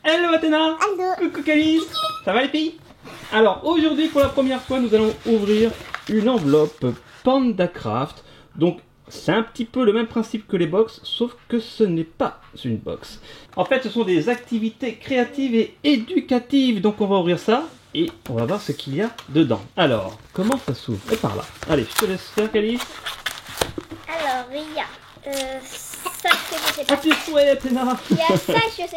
Hello Athéna. Hello. Coucou Camille. Ça va les filles? Alors aujourd'hui pour la première fois nous allons ouvrir une enveloppe Panda Craft. Donc c'est un petit peu le même principe que les box, sauf que ce n'est pas une box. En fait ce sont des activités créatives et éducatives. Donc on va ouvrir ça et on va voir ce qu'il y a dedans. Alors comment ça s'ouvre? Et par là. Allez je te laisse faire Camille. Alors, il y a ça que je sais pas. À tes souhaits Athéna. Il y a ça, je sais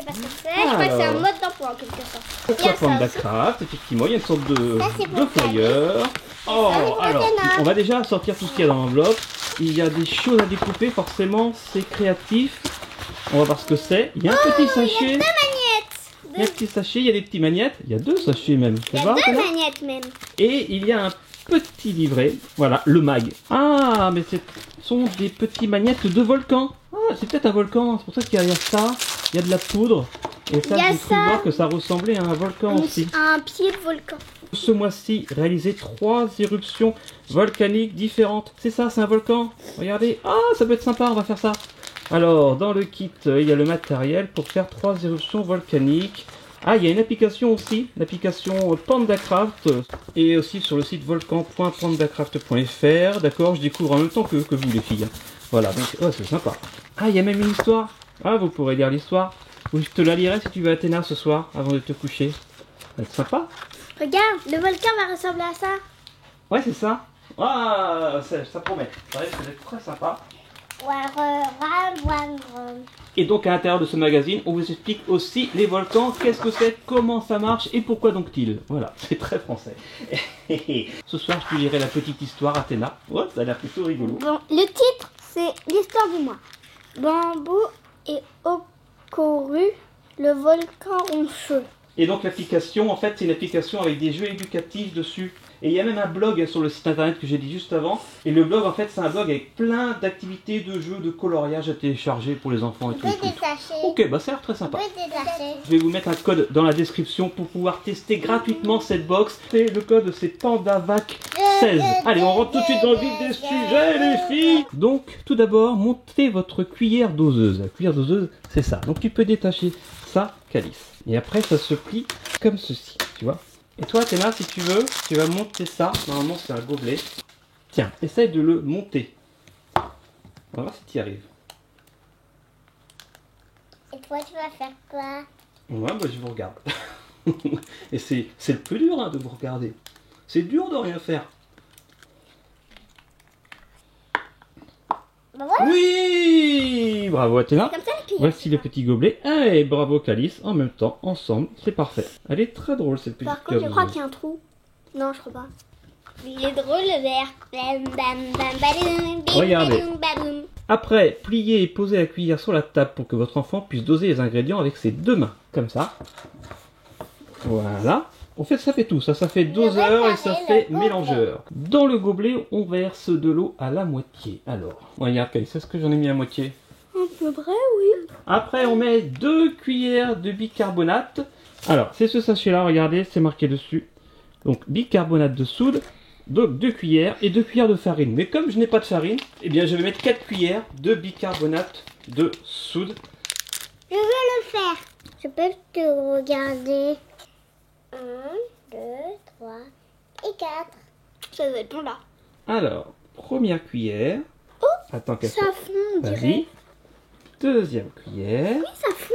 pas ce que c'est. Je crois que c'est un Alors. mode d'emploi en quelque sorte. Il y Pourquoi a ça Panda aussi. Craft? Effectivement, il y a une sorte de, Ça, c'est pour flyer. Oh, pour alors, Athéna. on va déjà sortir tout ce qu'il y a dans l'enveloppe. Il y a des choses à découper, forcément, c'est créatif. On va voir ce que c'est. Il y a un petit Il y a sachet. deux Il y a un petit sachet, il y a des petits magnettes. Il y a deux sachets même. Il y a deux magnettes même. Et il y a un petit livret. Voilà, le mag. Ah, mais ce sont des petits magnettes de volcan. Ah, c'est peut-être un volcan. C'est pour ça qu'il y a ça. Il y a de la poudre. Et ça, Il y a j'ai cru ça. voir que ça ressemblait à un volcan aussi. Un pied de volcan. Ce mois-ci, réaliser 3 éruptions volcaniques différentes. C'est ça, c'est un volcan. Regardez. Ah, ça peut être sympa, on va faire ça. Alors, dans le kit, il y a le matériel pour faire 3 éruptions volcaniques. Ah, il y a une application aussi, l'application PandaCraft. Et aussi sur le site volcan.pandacraft.fr. D'accord, je découvre en même temps que vous les filles. Voilà, donc, oh, c'est sympa. Ah, il y a même une histoire. Ah, vous pourrez lire l'histoire. Ou je te la lirai si tu veux Athéna ce soir, avant de te coucher. Ça va être sympa. Regarde, le volcan va ressembler à ça. Ouais, c'est ça. Ah, ça promet. Ça risque d'être très sympa. Et donc, à l'intérieur de ce magazine, on vous explique aussi les volcans, qu'est-ce que c'est, comment ça marche et pourquoi donc-il. Voilà, c'est très français. Ce soir, je te lirai la petite histoire Athéna. Ouais, ça a l'air plutôt rigolo. Bon, le titre, c'est l'histoire du mois. Bambou et Okoru, le volcan en feu. Et donc, l'application, en fait, c'est une application avec des jeux éducatifs dessus. Et il y a même un blog sur le site internet que j'ai dit juste avant. Et le blog, en fait, c'est un blog avec plein d'activités, de jeux, de coloriage à télécharger pour les enfants et tout. Ok, bah ça a l'air très sympa. Je vais vous mettre un code dans la description pour pouvoir tester gratuitement cette box. Et le code, c'est PandaVac16. Allez, on rentre tout de suite dans le vif des sujets, les filles. Donc, tout d'abord, montez votre cuillère doseuse. La cuillère doseuse, c'est ça. Donc, tu peux détacher ça, calice. Et après, ça se plie comme ceci, tu vois. Et toi, Athéna, si tu veux, tu vas monter ça. Normalement, c'est un gobelet. Tiens, essaye de le monter. On va voir si tu y arrives. Et toi, tu vas faire quoi? Ouais, bah, je vous regarde. Et c'est le plus dur hein, de vous regarder. C'est dur de rien faire. Bah voilà. Oui, bravo Athéna. Comme ça, la cuillère. Voici le petit gobelet. Et bravo Calice. En même temps, ensemble, c'est parfait. Elle est très drôle cette petite Par contre, je cuillère crois doseuse. qu'il y a un trou. Non, je crois pas. Il est drôle le verre. Regardez. Après, pliez et posez la cuillère sur la table pour que votre enfant puisse doser les ingrédients avec ses deux mains. Comme ça. Voilà. En fait, ça fait tout. Ça fait doseur et ça fait mélangeur. Dans le gobelet, on verse de l'eau à la moitié. Alors, regarde, Calice, est-ce que j'en ai mis à moitié? Un peu vrai, oui. Après, on met 2 cuillères de bicarbonate. Alors, c'est ce sachet-là, regardez, c'est marqué dessus. Donc, bicarbonate de soude. Donc, 2 cuillères et 2 cuillères de farine. Mais comme je n'ai pas de farine, eh bien, je vais mettre 4 cuillères de bicarbonate de soude. Je veux le faire. Je peux te regarder. 1, 2, 3 et 4. Ça doit être bon là. Alors, première cuillère. Oh, Attends qu'elle ça soit. fond, on dirait. Vas-y. Deuxième cuillère. Oui, ça fond.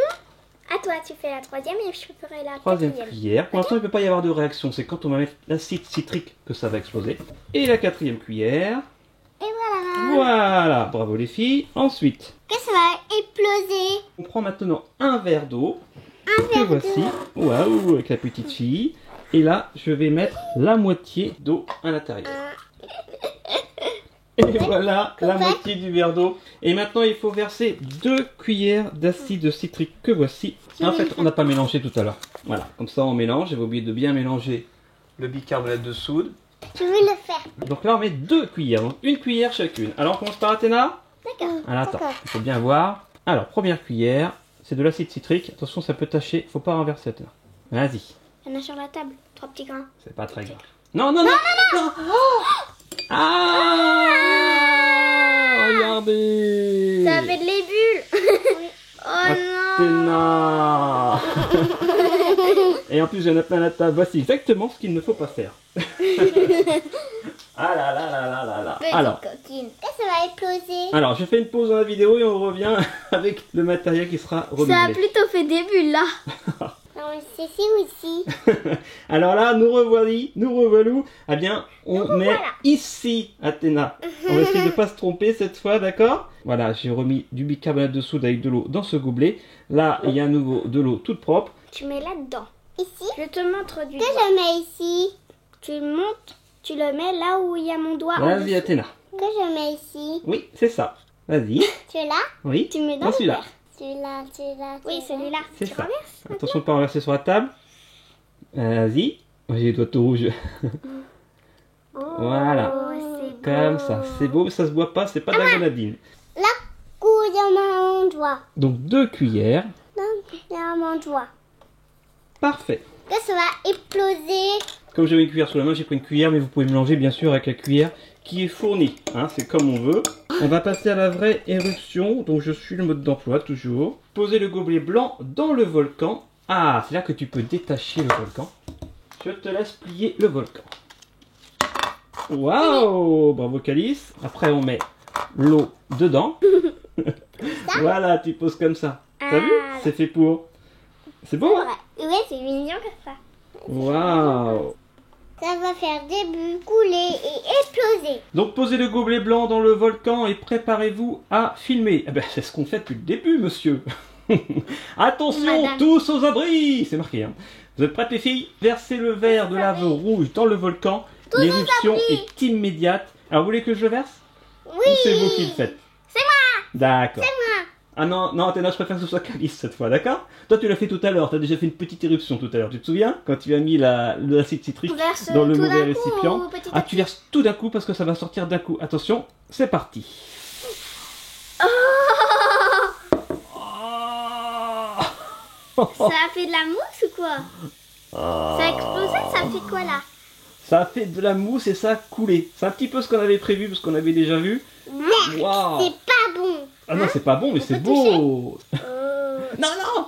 À toi, tu fais la troisième et je ferai la Troisième quatrième. cuillère. Pour l'instant, il ne peut pas y avoir de réaction. C'est quand on va mettre l'acide citrique que ça va exploser. Et la quatrième cuillère. Et voilà. Voilà. Bravo les filles. Ensuite, Que ça va exploser. on prend maintenant un verre d'eau. Un Que verre voici. d'eau. Waouh, avec la petite fille. Et là, je vais mettre la moitié d'eau à l'intérieur. Et voilà la moitié du verre d'eau. Et maintenant, il faut verser 2 cuillères d'acide citrique que voici. En fait, on n'a pas mélangé tout à l'heure. Voilà, comme ça on mélange. J'avais oublié de bien mélanger le bicarbonate de soude. Je veux le faire. Donc là, on met 2 cuillères, donc 1 cuillère chacune. Alors, on commence par Athéna. D'accord. Alors, attends, il faut bien voir. Alors, première cuillère, c'est de l'acide citrique. Attention, ça peut tacher. Faut pas renverser, Athéna. Vas-y. Il y en a sur la table. 3 petits grains. C'est pas très grave. Non, non, non, non, non. Ah, regardez. Ça fait de les bulles. Oh non. Athéna. Et en plus, il y en a plein la table. Voici exactement ce qu'il ne faut pas faire. Ah là là là là là là. Alors, coquine. Ça va exploser. alors, je fais une pause dans la vidéo et on revient avec le matériel qui sera renouvelé. Ça a plutôt fait des bulles là. Non, c'est ici aussi. Alors là, nous revoilà. Eh bien, on met revoilà. ici Athéna. On va essayer de ne pas se tromper cette fois, d'accord? Voilà, j'ai remis du bicarbonate de soude avec de l'eau dans ce gobelet. Là, il y a à nouveau de l'eau toute propre. Tu mets là-dedans. Ici. Je te montre du Que doigt. je mets ici. Tu le montes, tu le mets là où il y a mon doigt. en Vas-y, dessous. Athéna. Que je mets ici. Oui, c'est ça. Vas-y. Celui-là. Oui. Tu mets dans Non, le celui-là. verre. Celui-là, celui-là. Oui, celui-là. C'est Tu ça. renverses. Attention de ne pas renverser sur la table. Vas-y. J'ai les doigts tout rouges. Voilà. Oh, c'est Comme beau. ça. C'est beau, mais ça se boit pas. C'est pas de la grenadine. La couille dans mon doigt. Donc 2 cuillères. Dans mon doigt. Parfait. Que ça va exploser. Comme j'avais une cuillère sous la main, j'ai pris une cuillère, mais vous pouvez mélanger bien sûr avec la cuillère qui est fournie. Hein, c'est comme on veut. On va passer à la vraie éruption. Donc je suis le mode d'emploi toujours. Poser le gobelet blanc dans le volcan. Ah, c'est là que tu peux détacher le volcan. Je te laisse plier le volcan. Waouh, bravo Calice. Après on met l'eau dedans. Voilà, tu poses comme ça. T'as vu? Ah. C'est fait pour. C'est beau, hein? Ouais, c'est mignon comme ça. Waouh. Ça va faire des bulles, couler et exploser. Donc posez le gobelet blanc dans le volcan et préparez-vous à filmer. Eh ben, c'est ce qu'on fait depuis le début, monsieur. Attention, Madame. tous aux abris. C'est marqué, hein. Vous êtes prêtes les filles? Versez le verre de lave rouge dans le volcan. L'éruption est immédiate. Alors vous voulez que je le verse? Oui. Ou c'est vous qui le faites? C'est moi. D'accord. C'est moi. Ah non, non, Athéna, je préfère que ce soit Calice cette fois, d'accord? Toi tu l'as fait tout à l'heure, tu as déjà fait une petite éruption tout à l'heure, tu te souviens? Quand tu as mis l'acide citrique Verse dans le tout mauvais d'un coup récipient. ou petit à Ah, tu verses tout d'un coup parce que ça va sortir d'un coup. Attention, c'est parti. Ça a fait de la mousse ou quoi? Ça a explosé, ça fait quoi là? Ça a fait de la mousse et ça a coulé. C'est un petit peu ce qu'on avait prévu, parce qu'on avait déjà vu. Waouh. C'est pas bon. Ah non, c'est pas bon, mais c'est peut toucher beau. Non, non.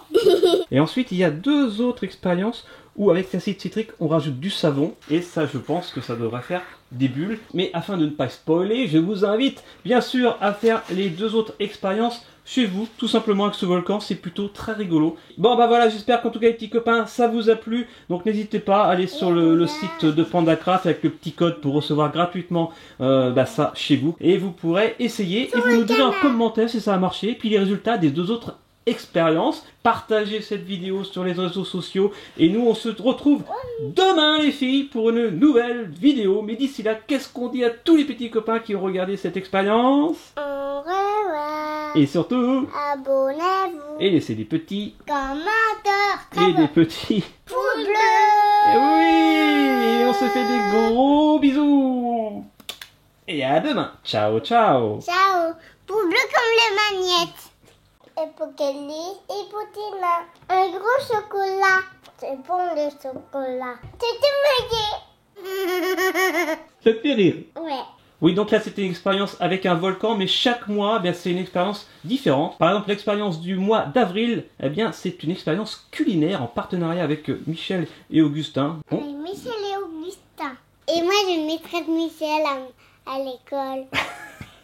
Et ensuite, il y a 2 autres expériences où avec l'acide citrique, on rajoute du savon. Et ça, je pense que ça devrait faire des bulles. Mais afin de ne pas spoiler, je vous invite bien sûr à faire les 2 autres expériences chez vous, tout simplement avec ce volcan, c'est plutôt très rigolo. Bon bah voilà, j'espère qu'en tout cas les petits copains, ça vous a plu. Donc n'hésitez pas à aller sur le site de PandaCraft avec le petit code pour recevoir gratuitement ça chez vous. Et vous pourrez essayer et vous nous direz en commentaire si ça a marché. Et puis les résultats des 2 autres expériences. Partagez cette vidéo sur les réseaux sociaux. Et nous on se retrouve demain les filles pour une nouvelle vidéo. Mais d'ici là, qu'est-ce qu'on dit à tous les petits copains qui ont regardé cette expérience? Au revoir. Et surtout, Abonnez-vous. et laissez des petits Commentaire. et des petits. Pouce bleu. Et oui, et on se fait des gros bisous. Et à demain. Ciao, ciao. Ciao. Pouce bleu comme les magnettes. Et pour Kelly et pour Tina. Un gros chocolat. C'est bon le chocolat. C'est tout Ça te fait rire. Ouais. Oui, donc là c'était une expérience avec un volcan, mais chaque mois, c'est une expérience différente. Par exemple, l'expérience du mois d'avril, c'est une expérience culinaire en partenariat avec Michel et Augustin. Bon. Et Michel et Augustin. Et moi, je mettrai Michel à l'école.